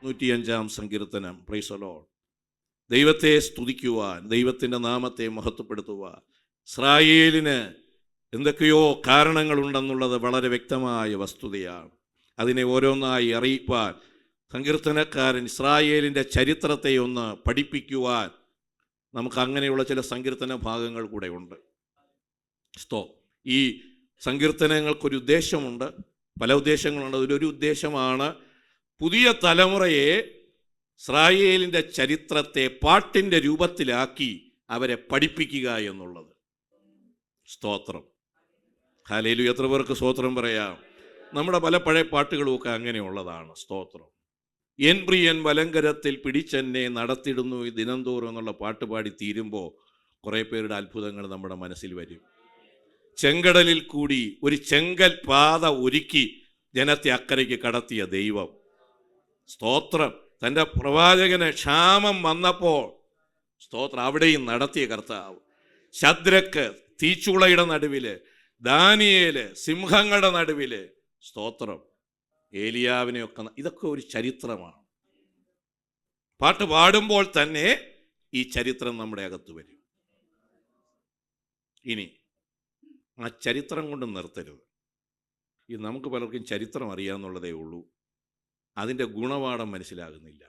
105 സങ്കീർത്തനം. Praise the Lord. ദൈവത്തെ സ്തുതിക്കുവാൻ, ദൈവത്തിൻ്റെ നാമത്തെ മഹത്വപ്പെടുത്തുവാൻ ഇസ്രായേലിന് എന്തൊക്കെയോ കാരണങ്ങളുണ്ടെന്നുള്ളത് വളരെ വ്യക്തമായ വസ്തുതയാണ്. അതിനെ ഓരോന്നായി അറിയിപ്പാൻ സങ്കീർത്തനക്കാരൻ ഇസ്രായേലിൻ്റെ ചരിത്രത്തെ ഒന്ന് പഠിപ്പിക്കുവാൻ നമുക്ക് അങ്ങനെയുള്ള ചില സങ്കീർത്തന ഭാഗങ്ങൾ കൂടെ ഉണ്ട്. ഈ സങ്കീർത്തനങ്ങൾക്കൊരു ഉദ്ദേശമുണ്ട്, പല ഉദ്ദേശങ്ങളുണ്ട്. അതിലൊരു ഉദ്ദേശമാണ് പുതിയ തലമുറയെ ഇസ്രായേലിൻ്റെ ചരിത്രത്തെ പാട്ടിൻ്റെ രൂപത്തിലാക്കി അവരെ പഠിപ്പിക്കുക എന്നുള്ളത്. സ്തോത്രം. ഹല്ലേലൂയ. എത്ര പേർക്ക് സ്തോത്രം പറയാം? നമ്മുടെ പല പഴയ പാട്ടുകളുമൊക്കെ അങ്ങനെയുള്ളതാണ്. സ്തോത്രം. എൻ പ്രിയൻ വലങ്കരത്തിൽ പിടിച്ചെന്നെ നടത്തിടുന്നു ഈ ദിനംതോറും എന്നുള്ള പാട്ട് പാടി തീരുമ്പോൾ കുറേ പേരുടെ അത്ഭുതങ്ങൾ നമ്മുടെ മനസ്സിൽ വരും. ചെങ്കടലിൽ കൂടി ഒരു ചെങ്കൽ പാത ഒരുക്കി ജനത്തെ അക്കരയ്ക്ക് കടത്തിയ ദൈവം. സ്തോത്രം. തൻ്റെ പ്രവാചകന് ക്ഷാമം വന്നപ്പോൾ സ്തോത്രം അവിടെയും നടത്തിയ കർത്താവ്. ശദ്രക്ക് തീച്ചുളയുടെ നടുവില്, ദാനിയേല് സിംഹങ്ങളുടെ നടുവില്. സ്തോത്രം. ഏലിയാവിനെയൊക്കെ. ഇതൊക്കെ ഒരു ചരിത്രമാണ്. പാട്ട് പാടുമ്പോൾ തന്നെ ഈ ചരിത്രം നമ്മുടെ അകത്ത് വരും. ഇനി ആ ചരിത്രം കൊണ്ട് നിർത്തരുത്. നമുക്ക് പലർക്കും ചരിത്രം അറിയാമെന്നുള്ളതേ ഉള്ളൂ, അതിൻ്റെ ഗുണപാഠം മനസ്സിലാകുന്നില്ല.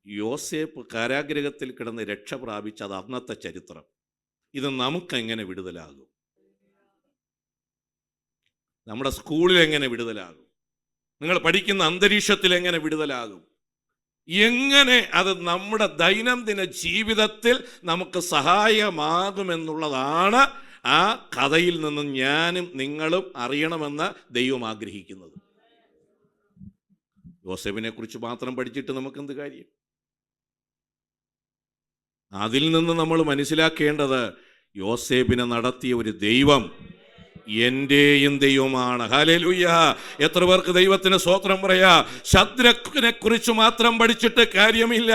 യോസേപ്പ് കാരാഗ്രഹത്തിൽ കിടന്ന് രക്ഷ പ്രാപിച്ചത് അന്നത്തെ ചരിത്രം. ഇത് നമുക്കെങ്ങനെ വിടുതലാകും? നമ്മുടെ സ്കൂളിൽ എങ്ങനെ വിടുതലാകും? നിങ്ങൾ പഠിക്കുന്ന അന്തരീക്ഷത്തിൽ എങ്ങനെ വിടുതലാകും? എങ്ങനെ അത് നമ്മുടെ ദൈനംദിന ജീവിതത്തിൽ നമുക്ക് സഹായമാകുമെന്നുള്ളതാണ് ആ കഥയിൽ നിന്നും ഞാനും നിങ്ങളും അറിയണമെന്ന് ദൈവം ആഗ്രഹിക്കുന്നത്. യോസേഫിനെ കുറിച്ച് മാത്രം പഠിച്ചിട്ട് നമുക്കെന്ത് കാര്യം? അതിൽ നിന്ന് നമ്മൾ മനസ്സിലാക്കേണ്ടത് യോസേഫിനെ നടത്തിയ ഒരു ദൈവം എന്റെയും ദൈവമാണ്. ഹല്ലേലൂയ. എത്ര പേർക്ക് ദൈവത്തിന് സ്തോത്രം പറയാ? ശദ്രക്കിനെ കുറിച്ച് മാത്രം പഠിച്ചിട്ട് കാര്യമില്ല.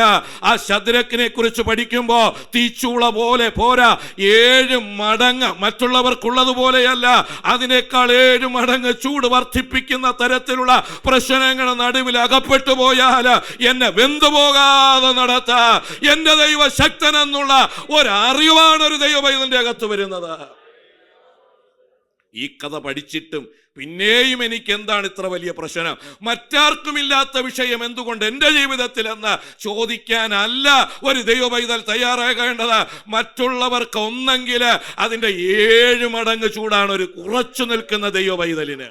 ആ ശദ്രക്കിനെ കുറിച്ച് പഠിക്കുമ്പോൾ തീച്ചൂള പോലെ പോരാ, 7 മടങ്ങ് മറ്റുള്ളവർക്കുള്ളതുപോലെയല്ല, അതിനേക്കാൾ 7 മടങ്ങ് ചൂട് വർദ്ധിപ്പിക്കുന്ന തരത്തിലുള്ള പ്രശ്നങ്ങളുടെ നടുവിൽ അകപ്പെട്ടു പോയാൽ എന്നെ വെന്തുപോകാതെ നടത്താ എന്റെ ദൈവ ശക്തനെന്നുള്ള ഒരറിവാണ് ഒരു ദൈവത്തിന്റെ അകത്ത് വരുന്നത്. ഈ കഥ പഠിച്ചിട്ടും പിന്നെയും എനിക്ക് എന്താണ് ഇത്ര വലിയ പ്രശ്നം, മറ്റാർക്കുമില്ലാത്ത വിഷയം എന്തുകൊണ്ട് എൻ്റെ ജീവിതത്തിൽ എന്ന് ചോദിക്കാനല്ല ഒരു ദൈവപൈതൽ തയ്യാറാകേണ്ടത്. മറ്റുള്ളവർക്ക് ഒന്നെങ്കിൽ അതിൻ്റെ 7 മടങ്ങ് ചൂടാണ് ഒരു ഉറച്ചു നിൽക്കുന്ന ദൈവപൈതലിന്.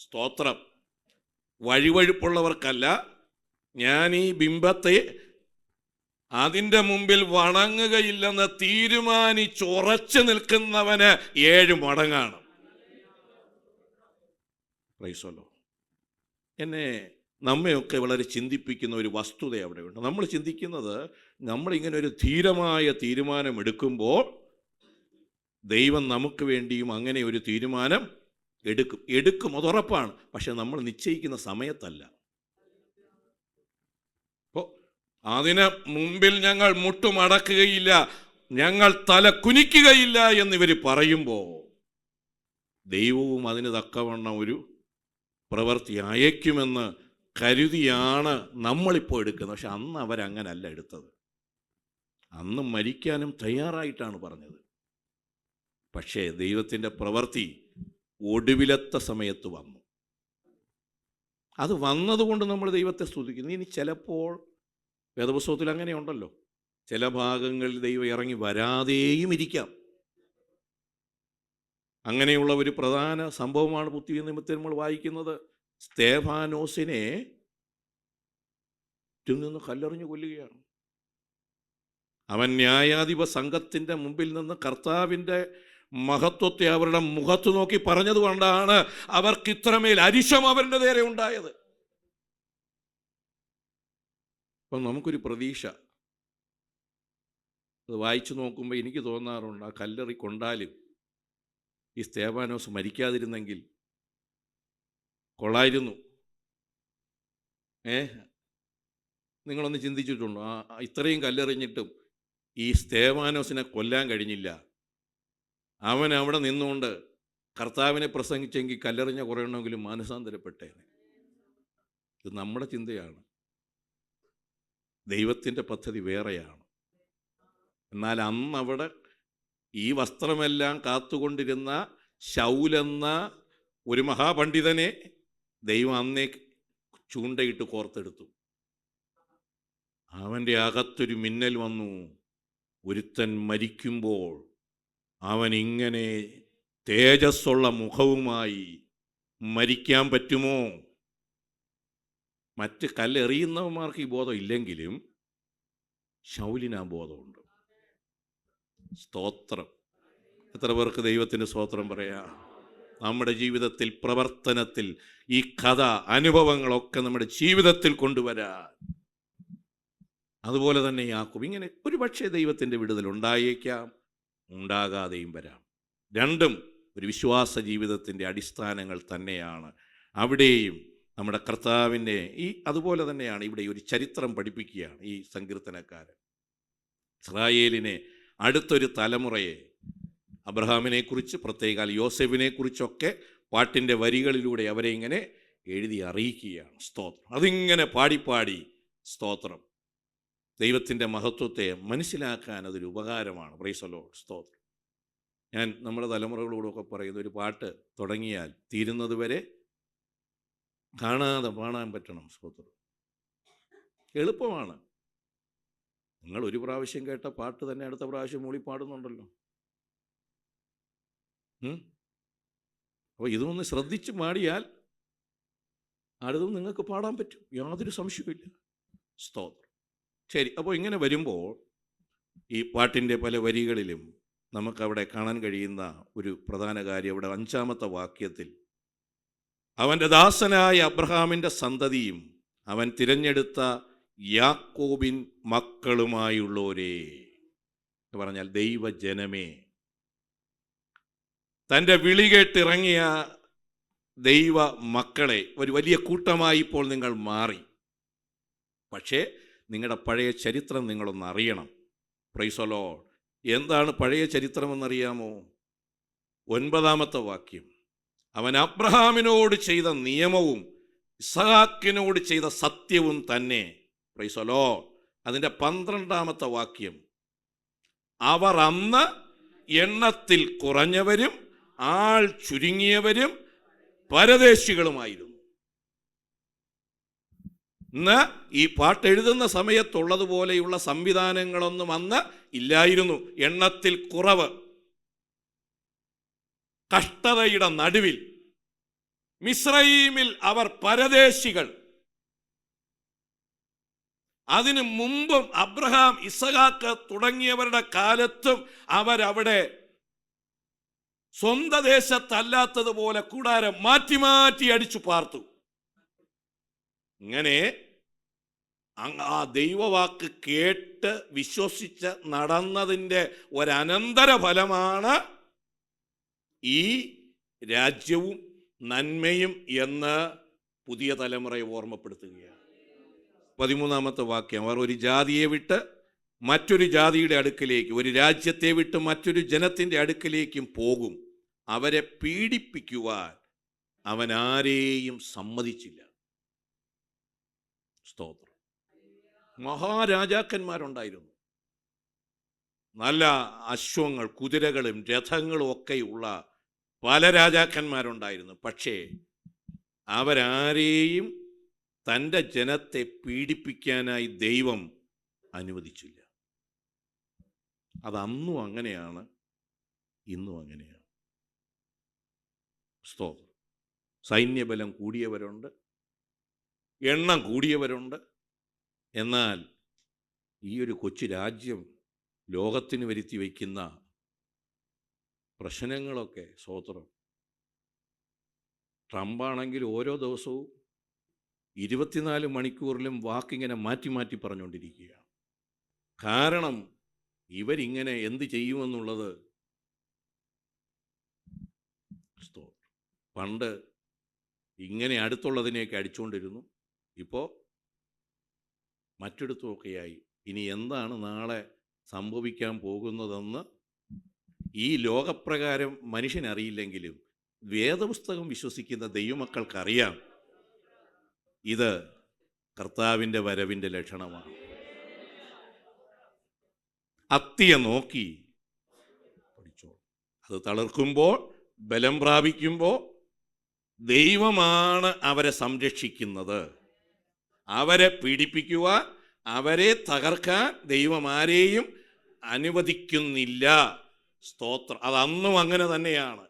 സ്തോത്രം. വഴുവഴുപ്പുള്ളവർക്കല്ല. ഞാൻ ഈ ബിംബത്തെ അതിൻ്റെ മുമ്പിൽ വണങ്ങുകയില്ലെന്ന് തീരുമാനിച്ചുറച്ചു നിൽക്കുന്നവന് 7 മടങ്ങാണ്. പ്രൈസല്ലോ. നമ്മയൊക്കെ വളരെ ചിന്തിപ്പിക്കുന്ന ഒരു വസ്തുത അവിടെയുണ്ട്. നമ്മൾ ചിന്തിക്കുന്നത് നമ്മളിങ്ങനെ ഒരു ധീരമായ തീരുമാനമെടുക്കുമ്പോൾ ദൈവം നമുക്ക് വേണ്ടിയും അങ്ങനെ ഒരു തീരുമാനം എടുക്കും. അതുറപ്പാണ്. പക്ഷെ നമ്മൾ നിശ്ചയിക്കുന്ന സമയത്തല്ല. അതിന് മുമ്പിൽ ഞങ്ങൾ മുട്ടുമടക്കുകയില്ല, ഞങ്ങൾ തല കുനിക്കുകയില്ല എന്നിവർ പറയുമ്പോൾ ദൈവവും അതിന് തക്കവണ്ണം ഒരു പ്രവൃത്തി അയക്കുമെന്ന് കരുതിയാണ് നമ്മളിപ്പോൾ എടുക്കുന്നത്. പക്ഷെ അന്ന് അവരങ്ങനല്ല എടുത്തത്. അന്ന് മരിക്കാനും തയ്യാറായിട്ടാണ് പറഞ്ഞത്. പക്ഷേ ദൈവത്തിൻ്റെ പ്രവൃത്തി ഒടുവിലത്തെ സമയത്ത് വന്നു. അത് വന്നതുകൊണ്ട് നമ്മൾ ദൈവത്തെ സ്തുതിക്കുന്നു. ഇനി ചിലപ്പോൾ വേദപുസ്തകത്തിൽ അങ്ങനെയുണ്ടല്ലോ, ചില ഭാഗങ്ങളിൽ ദൈവം ഇറങ്ങി വരാതെയും ഇരിക്കാം. അങ്ങനെയുള്ള ഒരു പ്രധാന സംഭവമാണ് പുതിയ നിയമത്തിൽ നമ്മൾ വായിക്കുന്നത്. സ്തേഫാനോസിനെ നിന്ന് കല്ലെറിഞ്ഞു കൊല്ലുകയാണ്. അവൻ ന്യായാധിപ സംഘത്തിൻ്റെ മുമ്പിൽ നിന്ന് കർത്താവിൻ്റെ മഹത്വത്തെ അവരുടെ മുഖത്ത് നോക്കി പറഞ്ഞതുകൊണ്ടാണ് അവർക്ക് ഇത്രമേൽ അരിശം അവരുടെ നേരെ ഉണ്ടായത്. അപ്പം നമുക്കൊരു പ്രതീക്ഷ, അത് വായിച്ചു നോക്കുമ്പോൾ എനിക്ക് തോന്നാറുണ്ട്, ആ കല്ലെറി കൊണ്ടാലും ഈ സ്തേഫാനോസ് മരിക്കാതിരുന്നെങ്കിൽ കൊള്ളായിരുന്നു. നിങ്ങളൊന്ന് ചിന്തിച്ചിട്ടുണ്ടോ? ഇത്രയും കല്ലെറിഞ്ഞിട്ടും ഈ സ്തേഫാനോസിനെ കൊല്ലാൻ കഴിഞ്ഞില്ല. അവൻ അവിടെ നിന്നുകൊണ്ട് കർത്താവിനെ പ്രസംഗിച്ചെങ്കിൽ കല്ലെറിഞ്ഞ കുറയണമെങ്കിലും മാനസാന്തരപ്പെട്ടേനെ. ഇത് നമ്മുടെ ചിന്തയാണ്. ദൈവത്തിൻ്റെ പദ്ധതി വേറെയാണ്. എന്നാൽ അന്നവിടെ ഈ വസ്ത്രമെല്ലാം കാത്തുകൊണ്ടിരുന്ന ശൗലെന്ന ഒരു മഹാപണ്ഡിതനെ ദൈവം അന്നേ ചൂണ്ടയിട്ട് കോർത്തെടുത്തു. അവൻ്റെ അകത്തൊരു മിന്നൽ വന്നു. ഒരുത്തൻ മരിക്കുമ്പോൾ അവൻ ഇങ്ങനെ തേജസ്സുള്ള മുഖവുമായി മരിക്കാൻ പറ്റുമോ? മറ്റ് കല്ലെറിയുന്നവന്മാർക്ക് ഈ ബോധം ഇല്ലെങ്കിലും ശൗലിന് ആ ബോധമുണ്ട്. സ്തോത്രം! എത്ര പേർക്ക് ദൈവത്തിന് സ്തോത്രം പറയാം? നമ്മുടെ ജീവിതത്തിൽ, പ്രവർത്തനത്തിൽ ഈ കഥ, അനുഭവങ്ങളൊക്കെ നമ്മുടെ ജീവിതത്തിൽ കൊണ്ടുവരാൻ. അതുപോലെ തന്നെ യാക്കോബ് ഇങ്ങനെ ഒരു പക്ഷേ ദൈവത്തിൻ്റെ വിടുതൽ ഉണ്ടായേക്കാം, ഉണ്ടാകാതെയും വരാം. രണ്ടും ഒരു വിശ്വാസ ജീവിതത്തിൻ്റെ അടിസ്ഥാനങ്ങൾ തന്നെയാണ്. അവിടെയും നമ്മുടെ കർത്താവിൻ്റെ അതുപോലെ തന്നെയാണ് ഇവിടെ ഒരു ചരിത്രം പഠിപ്പിക്കുകയാണ് ഈ സങ്കീർത്തനക്കാരൻ. ഇസ്രായേലിനെ, അടുത്തൊരു തലമുറയെ, അബ്രഹാമിനെക്കുറിച്ച്, പ്രത്യേകാൽ യോസേഫിനെക്കുറിച്ചൊക്കെ പാട്ടിൻ്റെ വരികളിലൂടെ അവരെ ഇങ്ങനെ എഴുതി അറിയിക്കുകയാണ്. സ്തോത്രം! അതിങ്ങനെ പാടിപ്പാടി സ്തോത്രം ദൈവത്തിൻ്റെ മഹത്വത്തെ മനസ്സിലാക്കാൻ അതൊരു ഉപകാരമാണ്. Praise the Lord! സ്തോത്രം! ഞാൻ നമ്മുടെ തലമുറകളോടൊക്കെ പറയുന്ന ഒരു പാട്ട് തുടങ്ങിയാൽ തീരുന്നത് വരെ കാണാതെ പാടാൻ പറ്റണം. സ്തോത്രം! എളുപ്പമാണ്. നിങ്ങൾ ഒരു പ്രാവശ്യം കേട്ട പാട്ട് തന്നെ അടുത്ത പ്രാവശ്യം മൂളി പാടുന്നുണ്ടല്ലോ. അപ്പോൾ ഇതൊന്ന് ശ്രദ്ധിച്ച് പാടിയാൽ അടുത്തും നിങ്ങൾക്ക് പാടാൻ പറ്റും, യാതൊരു സംശയവുമില്ല. സ്തോത്രം! ശരി, അപ്പോൾ ഇങ്ങനെ വരുമ്പോൾ ഈ പാട്ടിൻ്റെ പല വരികളിലും നമുക്കവിടെ കാണാൻ കഴിയുന്ന ഒരു പ്രധാന കാര്യം, അവിടെ 5-ാമത്തെ വാക്യത്തിൽ അവൻ്റെ ദാസനായ അബ്രഹാമിൻ്റെ സന്തതിയും അവൻ തിരഞ്ഞെടുത്ത യാക്കോബിൻ മക്കളുമായുള്ളവരേ എന്ന് പറഞ്ഞാൽ ദൈവജനമേ, തൻ്റെ വിളി കേട്ടിറങ്ങിയ ദൈവ മക്കളെ, ഒരു വലിയ കൂട്ടമായി ഇപ്പോൾ നിങ്ങൾ മാറി. പക്ഷേ നിങ്ങളുടെ പഴയ ചരിത്രം നിങ്ങളൊന്ന് അറിയണം. Praise the Lord! എന്താണ് പഴയ ചരിത്രമെന്നറിയാമോ? 9-ാമത്തെ വാക്യം, അവൻ അബ്രഹാമിനോട് ചെയ്ത നിയമവും ഇസ്ഹാക്കിനോട് ചെയ്ത സത്യവും തന്നെ. Praise the Lord! അതിൻ്റെ 12-ാമത്തെ വാക്യം, അവർ അന്ന് എണ്ണത്തിൽ കുറഞ്ഞവരും ആൾ ചുരുങ്ങിയവരും പരദേശികളുമായിരുന്നു. ഇന്ന് ഈ പാട്ട് എഴുതുന്ന സമയത്തുള്ളതുപോലെയുള്ള സംവിധാനങ്ങളൊന്നും അന്ന് ഇല്ലായിരുന്നു. എണ്ണത്തിൽ കുറവ്, കഷ്ടതയുടെ നടുവിൽ, മിസ്രയീമിൽ അവർ പരദേശികൾ. അതിനു മുമ്പും അബ്രഹാം, ഇസ്ഹാക്ക് തുടങ്ങിയവരുടെ കാലത്തും അവരവിടെ സ്വന്തം ദേശത്തല്ലാത്തതുപോലെ കൂടാരം മാറ്റി മാറ്റി അടിച്ചു പാർത്തു. ഇങ്ങനെ ആ ദൈവവാക്ക് കേട്ട് വിശ്വസിച്ച് നടന്നതിൻ്റെ ഒരനന്തര ഫലമാണ് ഈ രാജ്യവും നന്മയും എന്ന് പുതിയ തലമുറയെ ഓർമ്മപ്പെടുത്തുകയാണ്. 13-ാമത്തെ വാക്യം, അവർ ഒരു ജാതിയെ വിട്ട് മറ്റൊരു ജാതിയുടെ അടുക്കലേക്ക്, ഒരു രാജ്യത്തെ വിട്ട് മറ്റൊരു ജനത്തിൻ്റെ അടുക്കലേക്കും പോകും. അവരെ പീഡിപ്പിക്കുവാൻ അവൻ ആരെയും സമ്മതിച്ചില്ല. സ്തോത്രം! മഹാരാജാക്കന്മാരുണ്ടായിരുന്നു, നല്ല അശ്വങ്ങൾ, കുതിരകളും രഥങ്ങളും ഒക്കെയുള്ള പല രാജാക്കന്മാരുണ്ടായിരുന്നു. പക്ഷേ അവരാരെയും തൻ്റെ ജനത്തെ പീഡിപ്പിക്കാനായി ദൈവം അനുവദിച്ചില്ല. അതന്നും അങ്ങനെയാണ്, ഇന്നും അങ്ങനെയാണ്. സ്തോത്രം! സൈന്യബലം കൂടിയവരുണ്ട്, എണ്ണം കൂടിയവരുണ്ട്. എന്നാൽ ഈ ഒരു കൊച്ചു രാജ്യം ലോകത്തിന് വരുത്തി വയ്ക്കുന്ന പ്രശ്നങ്ങളൊക്കെ, സ്തോത്രം! ട്രംപാണെങ്കിൽ ഓരോ ദിവസവും 24 മണിക്കൂറിലും വാക്കിങ്ങനെ മാറ്റി മാറ്റി പറഞ്ഞുകൊണ്ടിരിക്കുകയാണ്. കാരണം ഇവരിങ്ങനെ എന്ത് ചെയ്യുമെന്നുള്ളത്. പണ്ട് ഇങ്ങനെ അടുത്തുള്ളതിനെയൊക്കെ അടിച്ചുകൊണ്ടിരുന്നു, ഇപ്പോൾ മറ്റിടത്തുമൊക്കെയായി. ഇനി എന്താണ് നാളെ സംഭവിക്കാൻ പോകുന്നതെന്ന് ഈ ലോകപ്രകാരം മനുഷ്യനറിയില്ലെങ്കിലും വേദപുസ്തകം വിശ്വസിക്കുന്ന ദൈവമക്കൾക്കറിയാം. ഇത് കർത്താവിൻ്റെ വരവിൻ്റെ ലക്ഷണമാണ്. അത്തിയെ നോക്കി പഠിച്ചോ. അത് തളിർക്കുമ്പോൾ, ബലം പ്രാപിക്കുമ്പോൾ ദൈവമാണ് അവരെ സംരക്ഷിക്കുന്നത്. അവരെ പീഡിപ്പിക്കുവാൻ, അവരെ തകർക്കാൻ ദൈവം ആരെയും അനുവദിക്കുന്നില്ല. സ്തോത്രം. അത് അന്നും അങ്ങനെ തന്നെയാണ്.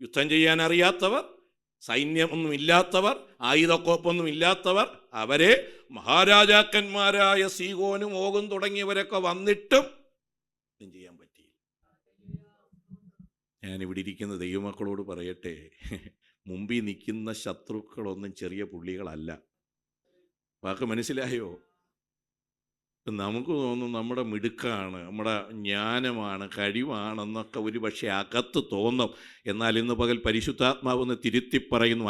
യുദ്ധം ചെയ്യാൻ അറിയാത്തവർ, സൈന്യമൊന്നും ഇല്ലാത്തവർ, ആയുധക്കോപ്പൊന്നും ഇല്ലാത്തവർ, അവരെ മഹാരാജാക്കന്മാരായ സീഹോനും ഓഗും തുടങ്ങിയവരൊക്കെ വന്നിട്ടും ഒന്നും ചെയ്യാൻ പറ്റിയില്ല. ഞാനിവിടെ ഇരിക്കുന്ന ദൈവമക്കളോട് പറയട്ടെ, മുമ്പിൽ നിൽക്കുന്ന ശത്രുക്കളൊന്നും ചെറിയ പുള്ളികളല്ല. വാക്ക് മനസ്സിലായോ? നമുക്ക് തോന്നും നമ്മുടെ മിടുക്കാണ്, നമ്മുടെ ജ്ഞാനമാണ്, കഴിവാണെന്നൊക്കെ ഒരു പക്ഷേ അകത്ത് തോന്നും. എന്നാൽ ഇന്ന് പകൽ പരിശുദ്ധാത്മാവ് ഒന്ന് തിരുത്തി പറയുന്നു,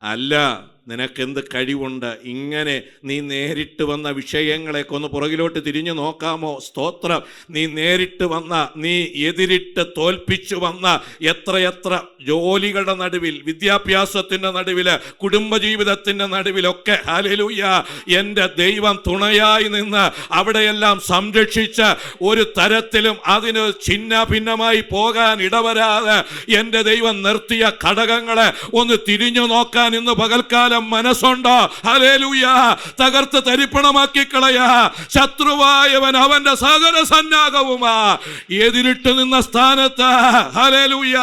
അല്ല, നിനക്കെന്ത് കഴിവുണ്ട്? ഇങ്ങനെ നീ നേരിട്ട് വന്ന വിഷയങ്ങളെയൊക്കെ ഒന്ന് പുറകിലോട്ട് തിരിഞ്ഞു നോക്കാമോ? സ്തോത്രം. നീ നേരിട്ട് വന്ന, നീ എതിരിട്ട് തോൽപ്പിച്ചു വന്ന എത്രയെത്ര ജോലികളുടെ നടുവിൽ, വിദ്യാഭ്യാസത്തിൻ്റെ നടുവിൽ, കുടുംബജീവിതത്തിൻ്റെ നടുവിലൊക്കെ ഹല്ലേലൂയ എൻ്റെ ദൈവം തുണയായി നിന്ന് അവിടെയെല്ലാം സംരക്ഷിച്ച് ഒരു തരത്തിലും അതിന് ഛിന്ന ഭിന്നമായി പോകാൻ ഇടവരാതെ എൻ്റെ ദൈവം നിർത്തിയ ഘടകങ്ങളെ ഒന്ന് തിരിഞ്ഞു നോക്കാൻ ഇന്ന് പകൽക്കാലം മനസ്സുണ്ടോ? ഹല്ലേലൂയ. തകർത്ത് തരിപ്പണമാക്കി കളയാ ശത്രുവായവൻ അവന്റെ സകല സന്നാഹവുമാ എതിരിട്ട് നിന്ന സ്ഥാനത്ത് ഹല്ലേലൂയ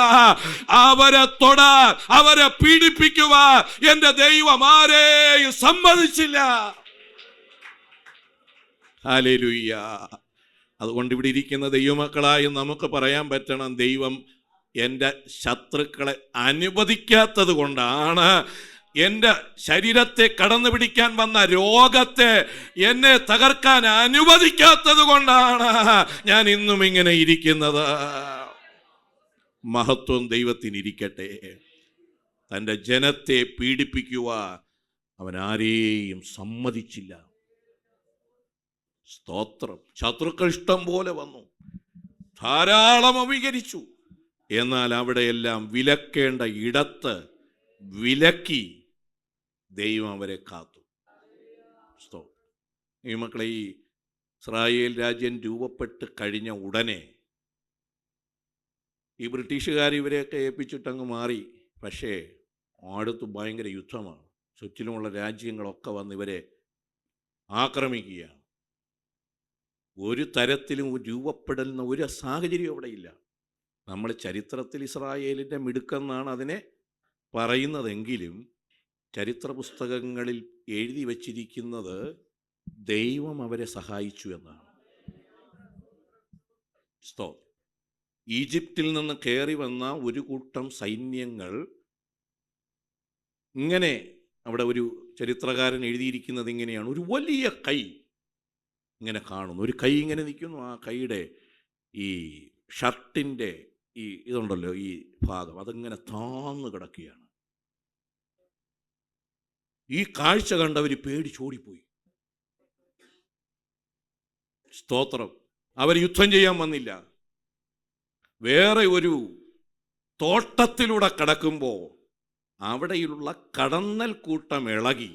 അവരെ തൊടാൻ, അവരെ പീഡിപ്പിക്കുവാൻ എന്റെ ദൈവം ആരെയും സമ്മതിച്ചില്ല. ഹല്ലേലൂയ. അതുകൊണ്ട് ഇവിടെ ഇരിക്കുന്ന ദൈവമക്കളായി നമുക്ക് പറയാൻ പറ്റണം, ദൈവം എൻ്റെ ശത്രുക്കളെ അനുവദിക്കാത്തത് കൊണ്ടാണ്, എൻ്റെ ശരീരത്തെ കടന്നു പിടിക്കാൻ വന്ന രോഗത്തെ എന്നെ തകർക്കാൻ അനുവദിക്കാത്തത് കൊണ്ടാണ് ഞാൻ ഇന്നും ഇങ്ങനെ ഇരിക്കുന്നത്. മഹത്വം ദൈവത്തിനിരിക്കട്ടെ. തൻ്റെ ജനത്തെ പീഡിപ്പിക്കുവാൻ അവൻ ആരെയും സമ്മതിച്ചില്ല. സ്തോത്രം. ശത്രുക്കൾ ഇഷ്ടം പോലെ വന്നു, ധാരാളം അഭികരിച്ചു. എന്നാൽ അവിടെയെല്ലാം വിലക്കേണ്ട ഇടത്ത് വിലക്കി ദൈവം അവരെ കാത്തു. ഈ മക്കളെ, ഈ ഇസ്രായേൽ രാജ്യം രൂപപ്പെട്ട് കഴിഞ്ഞ ഉടനെ ഈ ബ്രിട്ടീഷുകാർ ഇവരെയൊക്കെ ഏൽപ്പിച്ചിട്ടങ്ങ് മാറി. പക്ഷേ അടുത്ത് ഭയങ്കര യുദ്ധമാണ്. ചുറ്റിലുമുള്ള രാജ്യങ്ങളൊക്കെ വന്ന് ഇവരെ ആക്രമിക്കുകയാണ്. ഒരു തരത്തിലും രൂപപ്പെടുന്ന ഒരു സാഹചര്യം അവിടെ ഇല്ല. നമ്മൾ ചരിത്രത്തിൽ ഇസ്രായേലിൻ്റെ മിടുക്കെന്നാണ് അതിനെ പറയുന്നതെങ്കിലും ചരിത്ര പുസ്തകങ്ങളിൽ എഴുതി വച്ചിരിക്കുന്നത് ദൈവം അവരെ സഹായിച്ചു എന്നാണ്. ഈജിപ്തിൽ നിന്ന് കയറി വന്ന ഒരു കൂട്ടം സൈന്യങ്ങൾ ഇങ്ങനെ, അവിടെ ഒരു ചരിത്രകാരൻ എഴുതിയിരിക്കുന്നത് ഇങ്ങനെയാണ്, ഒരു വലിയ കൈ ഇങ്ങനെ കാണുന്നു. ഒരു കൈ ഇങ്ങനെ നിൽക്കുന്നു. ആ കൈയുടെ ഈ ഷർട്ടിൻ്റെ ഈ ഇതുണ്ടല്ലോ, ഈ ഭാഗം അതിങ്ങനെ താന്നു കിടക്കുകയാണ്. ഈ കാഴ്ച കണ്ടവർ പേടിച്ചോടിപ്പോയി. സ്തോത്രം. അവർ യുദ്ധം ചെയ്യാൻ വന്നില്ല. വേറെ ഒരു തോട്ടത്തിലൂടെ കടക്കുമ്പോൾ അവിടെയുള്ള കടന്നൽ കൂട്ടം ഇളകി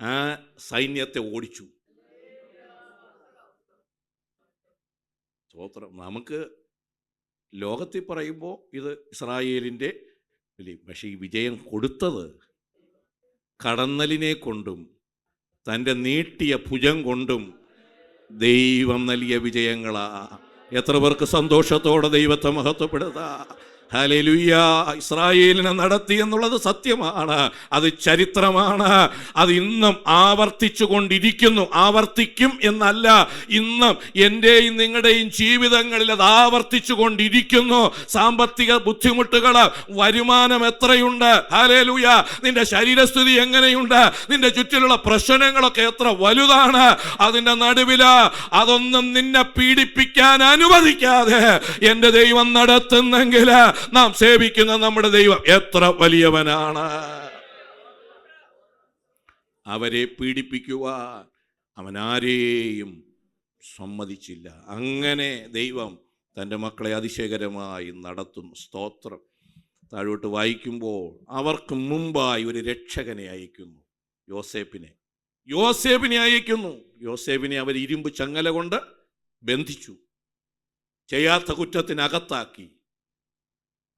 ആ സൈന്യത്തെ ഓടിച്ചു. സ്തോത്രം. നമുക്ക് ലോകത്തിൽ പറയുമ്പോൾ ഇത് ഇസ്രായേലിൻ്റെ വലിയ, പക്ഷേ ഈ വിജയം കൊടുത്തത് കടന്നലിനെ കൊണ്ടും തൻ്റെ നീട്ടിയ ഭുജം കൊണ്ടും ദൈവം നൽകിയ വിജയങ്ങളാ. എത്ര പേർക്ക് സന്തോഷത്തോടെ ദൈവത്തെ മഹത്വപ്പെടുത്താ. ഹല്ലേലൂയ. ഇസ്രായേലിനെ നടത്തി എന്നുള്ളത് സത്യമാണ്, അത് ചരിത്രമാണ്, അത് ഇന്നും ആവർത്തിച്ചു കൊണ്ടിരിക്കുന്നു. ആവർത്തിക്കും എന്നല്ല, ഇന്നും എൻ്റെയും നിങ്ങളുടെയും ജീവിതങ്ങളിൽ അത് ആവർത്തിച്ചു കൊണ്ടിരിക്കുന്നു. സാമ്പത്തിക ബുദ്ധിമുട്ടുകൾ, വരുമാനം എത്രയുണ്ട്, ഹല്ലേലൂയ, നിന്റെ ശരീരസ്ഥിതി എങ്ങനെയുണ്ട്, നിന്റെ ചുറ്റിലുള്ള പ്രശ്നങ്ങളൊക്കെ എത്ര വലുതാണ്, അതിൻ്റെ നടുവിൽ അതൊന്നും നിന്നെ പീഡിപ്പിക്കാൻ അനുവദിക്കാതെ എൻ്റെ ദൈവം നടത്തുന്നെങ്കിൽ നാം സേവിക്കുന്ന നമ്മുടെ ദൈവം എത്ര വലിയവനാണ്. അവരെ പീഡിപ്പിക്കുവാൻ അവൻ ആരെയും സമ്മതിച്ചില്ല. അങ്ങനെ ദൈവം തൻ്റെ മക്കളെ അതിശയകരമായി നടത്തുന്നു. സ്തോത്രം. താഴോട്ട് വായിക്കുമ്പോൾ അവർക്ക് മുമ്പായി ഒരു രക്ഷകനെ അയക്കുന്നു. യോസേപ്പിനെ അയക്കുന്നു. യോസേപ്പിനെ അവർ ഇരുമ്പ് ചങ്ങല കൊണ്ട് ബന്ധിച്ചു, ചെയ്യാത്ത കുറ്റത്തിനകത്താക്കി.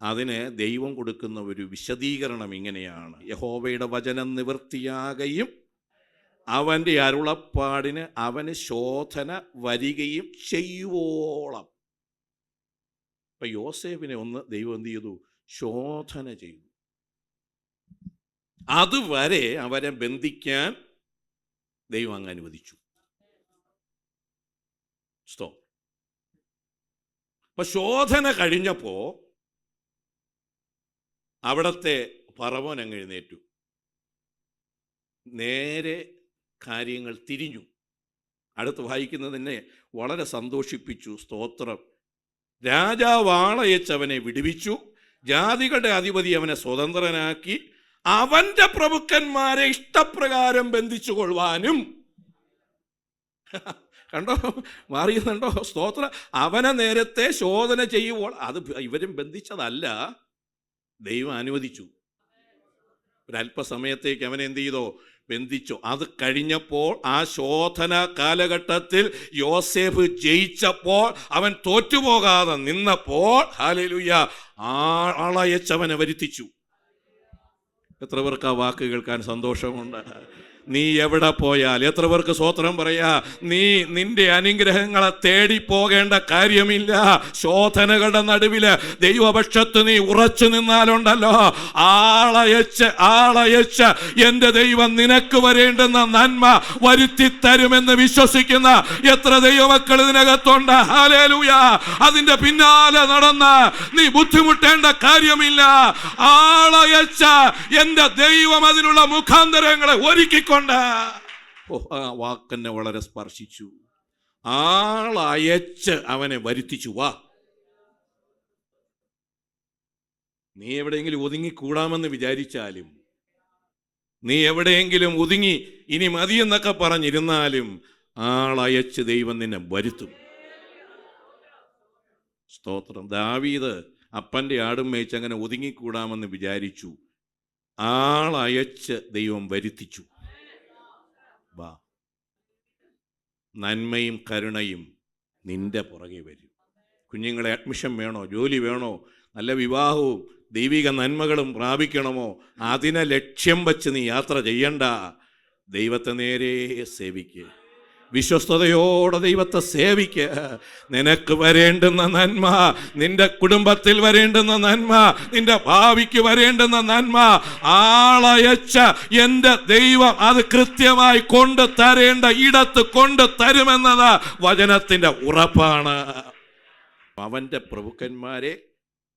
അതിന് ദൈവം കൊടുക്കുന്ന ഒരു വിശദീകരണം ഇങ്ങനെയാണ്: യഹോവയുടെ വചനം നിവൃത്തിയാകുകയും അവൻ്റെ അരുളപ്പാടിന് അവന് ശോധന വരികയും ചെയ്യുവോളം. ഇപ്പൊ യോസേപ്പിനെ ഒന്ന് ദൈവം എന്ത് ചെയ്തു? ശോധന ചെയ്തു. അതുവരെ അവരെ ബന്ധിക്കാൻ ദൈവം അങ്ങ് അനുവദിച്ചു. അപ്പൊ ശോധന കഴിഞ്ഞപ്പോ അവിടത്തെ ഫറവോൻ അങ്ങ് എഴുന്നേറ്റു. നേരെ കാര്യങ്ങൾ തിരിഞ്ഞു. അടുത്ത് വായിക്കുന്നതിനെ വളരെ സന്തോഷിപ്പിച്ചു. സ്തോത്രം. രാജാവ് ആളയച്ചവനെ വിടുവിച്ചു, ജാതികളുടെ അധിപതി അവനെ സ്വതന്ത്രനാക്കി, അവന്റെ പ്രഭുക്കന്മാരെ ഇഷ്ടപ്രകാരം ബന്ധിച്ചു കൊള്ളുവാനും. കണ്ടോ, മാറിയുന്നുണ്ടോ? സ്തോത്രം. അവനെ നേരത്തെ ശോധന ചെയ്യുമ്പോൾ അത് ഇവരും ബന്ധിച്ചതല്ല, ദൈവം അനുവദിച്ചു. ഒരല്പസമയത്തേക്ക് അവനെ എന്ത് ചെയ്തോ? ബന്ധിച്ചു. അത് കഴിഞ്ഞപ്പോൾ ആ ശോധന കാലഘട്ടത്തിൽ യോസേഫ് ജയിച്ചപ്പോൾ, അവൻ തോറ്റുപോകാതെ നിന്നപ്പോൾ, ഹല്ലേലൂയ, ആളയച്ചവനെ വരുത്തിച്ചു. എത്ര പേർക്ക് ആ വാക്ക് കേൾക്കാൻ സന്തോഷമുണ്ട്? നീ എവിടെ പോയാൽ, എത്ര പേർക്ക് സ്തോത്രം പറയാ, നിന്റെ അനുഗ്രഹങ്ങളെ തേടി പോകേണ്ട കാര്യമില്ല. ശോധനകളുടെ നടുവില് ദൈവപക്ഷത്ത് നീ ഉറച്ചു നിന്നാലുണ്ടല്ലോ, ആളയച്ച് എന്റെ ദൈവം നിനക്ക് വരേണ്ടുന്ന നന്മ വരുത്തി തരുമെന്ന് വിശ്വസിക്കുന്ന എത്ര ദൈവമക്കൾ ഇതിനകത്തുണ്ട്? ഹല്ലേലൂയ. അതിന്റെ പിന്നാലെ നടന്ന് നീ ബുദ്ധിമുട്ടേണ്ട കാര്യമില്ല. ആളയച്ച എന്റെ ദൈവം അതിനുള്ള മുഖാന്തരങ്ങളെ ഒരുക്കിക്കൊണ്ട്. ആ വാക്കെന്നെ വളരെ സ്പർശിച്ചു. ആളയച്ച് അവനെ വരുത്തിച്ചു. വാ, നീ എവിടെയെങ്കിലും ഒതുങ്ങിക്കൂടാമെന്ന് വിചാരിച്ചാലും, നീ എവിടെയെങ്കിലും ഒതുങ്ങി ഇനി മതിയെന്നൊക്കെ പറഞ്ഞിരുന്നാലും, ആളയച്ച് ദൈവം നിന്നെ വരുത്തും. സ്തോത്രം. ദാവീദ് അപ്പൻ്റെ ആടും മേയ്ച്ച് അങ്ങനെ ഒതുങ്ങിക്കൂടാമെന്ന് വിചാരിച്ചു. ആളയച്ച് ദൈവം വരുത്തിച്ചു. വാ, നന്മയും കരുണയും നിന്റെ പുറകെ വരും. കുഞ്ഞുങ്ങളെ അഡ്മിഷൻ വേണോ, ജോലി വേണോ, നല്ല വിവാഹവും ദൈവിക നന്മകളും പ്രാപിക്കണമോ, അതിനെ ലക്ഷ്യം വച്ച് നീ യാത്ര ചെയ്യണ്ട. ദൈവത്തെ നേരെ സേവിക്കുക, വിശ്വസ്തയോടെ ദൈവത്തെ സേവിക്കുക. നിനക്ക് വരേണ്ടുന്ന നന്മ, നിന്റെ കുടുംബത്തിൽ വരേണ്ടുന്ന നന്മ, നിന്റെ ഭാവിക്ക് വരേണ്ടുന്ന നന്മ ആളയച്ച എൻ്റെ ദൈവം അത് കൃത്യമായി കൊണ്ട് തരേണ്ട ഇടത്ത് കൊണ്ട് തരുമെന്നത് വചനത്തിൻ്റെ ഉറപ്പാണ്. അവൻ്റെ പ്രഭുക്കന്മാരെ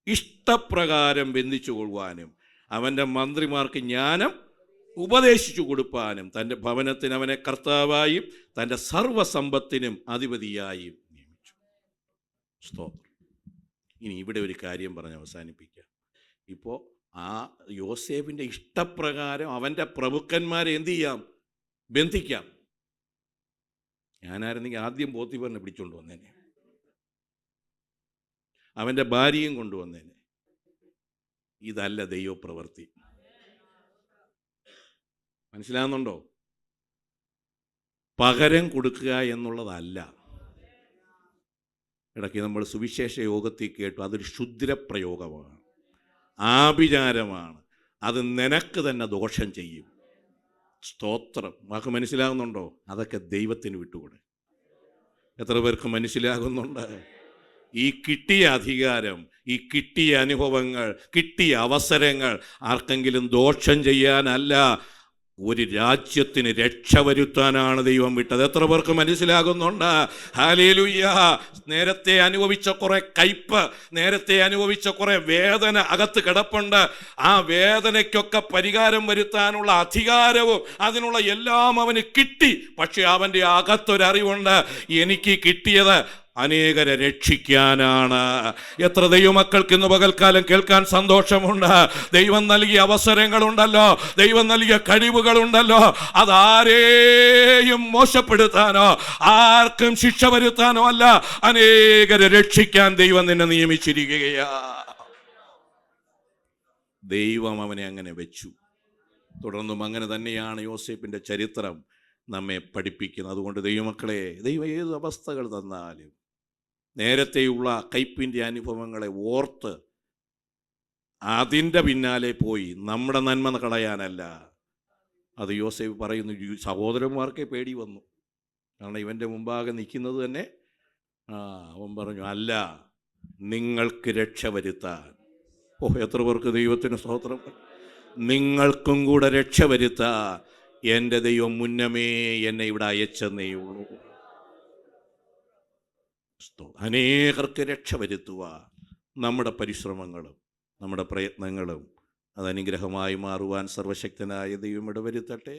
ഇഷ്ടപ്രകാരം ബന്ധിച്ചു കൊള്ളുവാനും അവൻ്റെ മന്ത്രിമാർക്ക് ജ്ഞാനം ഉപദേശിച്ചു കൊടുപ്പാനും തൻ്റെ ഭവനത്തിന് അവനെ കർത്താവായും തൻ്റെ സർവസമ്പത്തിനും അധിപതിയായും നിയമിച്ചു. സ്തോത്രം. ഇനി ഇവിടെ ഒരു കാര്യം പറഞ്ഞ് അവസാനിപ്പിക്കാം. ഇപ്പോൾ ആ യോസേഫിൻ്റെ ഇഷ്ടപ്രകാരം അവൻ്റെ പ്രഭുക്കന്മാരെ എന്ത് ചെയ്യാം? ബന്ധിക്കാം. ഞാനായിരുന്നെങ്കിൽ ആദ്യം പോത്തിഫറിനെ പിടിച്ചുകൊണ്ട് വന്നേനെ, അവൻ്റെ ഭാര്യയും കൊണ്ടുവന്നേനെ. ഇതല്ല ദൈവപ്രവൃത്തി. മനസ്സിലാകുന്നുണ്ടോ? പകരം കൊടുക്കുക എന്നുള്ളതല്ല. ഇടയ്ക്ക് നമ്മൾ സുവിശേഷ യോഗത്തിൽ കേട്ടു, അതൊരു ക്ഷുദ്രപ്രയോഗമാണ്, ആഭിചാരമാണ്. അത് നിനക്ക് തന്നെ ദോഷം ചെയ്യും. സ്തോത്രം. വാക്ക് മനസ്സിലാകുന്നുണ്ടോ? അതൊക്കെ ദൈവത്തിന് വിട്ടുകൂടെ. എത്ര പേർക്ക് മനസ്സിലാകുന്നുണ്ട്? ഈ കിട്ടിയ അധികാരം, ഈ കിട്ടിയ അനുഭവങ്ങൾ, കിട്ടിയ അവസരങ്ങൾ ആർക്കെങ്കിലും ദോഷം ചെയ്യാനല്ല, ഒരു രാജ്യത്തിന് രക്ഷ വരുത്താനാണ് ദൈവം വിട്ടത്. എത്ര പേർക്ക് മനസ്സിലാകുന്നുണ്ട്? ഹല്ലേലൂയ. നേരത്തെ അനുഭവിച്ച കുറെ കയ്പ്, നേരത്തെ അനുഭവിച്ച കുറെ വേദന അകത്ത് കിടപ്പുണ്ട്. ആ വേദനയ്ക്കൊക്കെ പരിഹാരം വരുത്താനുള്ള അധികാരവും അതിനുള്ള എല്ലാം അവന് കിട്ടി. പക്ഷെ അവൻ്റെ അകത്തൊരറിവുണ്ട്, എനിക്ക് കിട്ടിയത് അനേകരെ രക്ഷിക്കാനാണ്. എത്ര ദൈവമക്കൾക്ക് ഇന്ന് പകൽക്കാലം കേൾക്കാൻ സന്തോഷമുണ്ട്. ദൈവം നൽകിയ അവസരങ്ങളുണ്ടല്ലോ, ദൈവം നൽകിയ കഴിവുകളുണ്ടല്ലോ, അതാരെയും മോശപ്പെടുത്താനോ ആർക്കും ശിക്ഷ വരുത്താനോ അല്ല, അനേകരെ രക്ഷിക്കാൻ ദൈവം നിന്നെ നിയമിച്ചിരിക്കുകയാ. ദൈവം അവനെ അങ്ങനെ വെച്ചു. തുടർന്നും അങ്ങനെ തന്നെയാണ് യോസേപ്പിൻ്റെ ചരിത്രം നമ്മെ പഠിപ്പിക്കുന്നത്. അതുകൊണ്ട് ദൈവമക്കളെ, ദൈവം ഏത് അവസ്ഥകൾ തന്നാലും നേരത്തെയുള്ള കയ്പിൻ്റെ അനുഭവങ്ങളെ ഓർത്ത് അതിൻ്റെ പിന്നാലെ പോയി നമ്മുടെ നന്മ കളയാനല്ല. അത് യോസേഫ് പറയുന്നു, സഹോദരന്മാർക്കേ പേടി വന്നു. കാരണം ഇവൻ്റെ മുമ്പാകെ നിൽക്കുന്നത് തന്നെ അവൻ പറഞ്ഞു, അല്ല, നിങ്ങൾക്ക് രക്ഷ വരുത്താൻ. എത്ര പേർക്ക് ദൈവത്തിന് സ്തോത്രം. നിങ്ങൾക്കും കൂടെ രക്ഷ വരുത്താൻ എൻ്റെ ദൈവം മുന്നമേ എന്നെ ഇവിടെ അയച്ചെന്നേ ഉള്ളൂ. അനേകർക്ക് രക്ഷ വരുത്തുവാൻ നമ്മുടെ പരിശ്രമങ്ങളും നമ്മുടെ പ്രയത്നങ്ങളും അത് അനുഗ്രഹമായി മാറുവാൻ സർവശക്തനായ ദൈവം ഇടവരുത്തട്ടെ.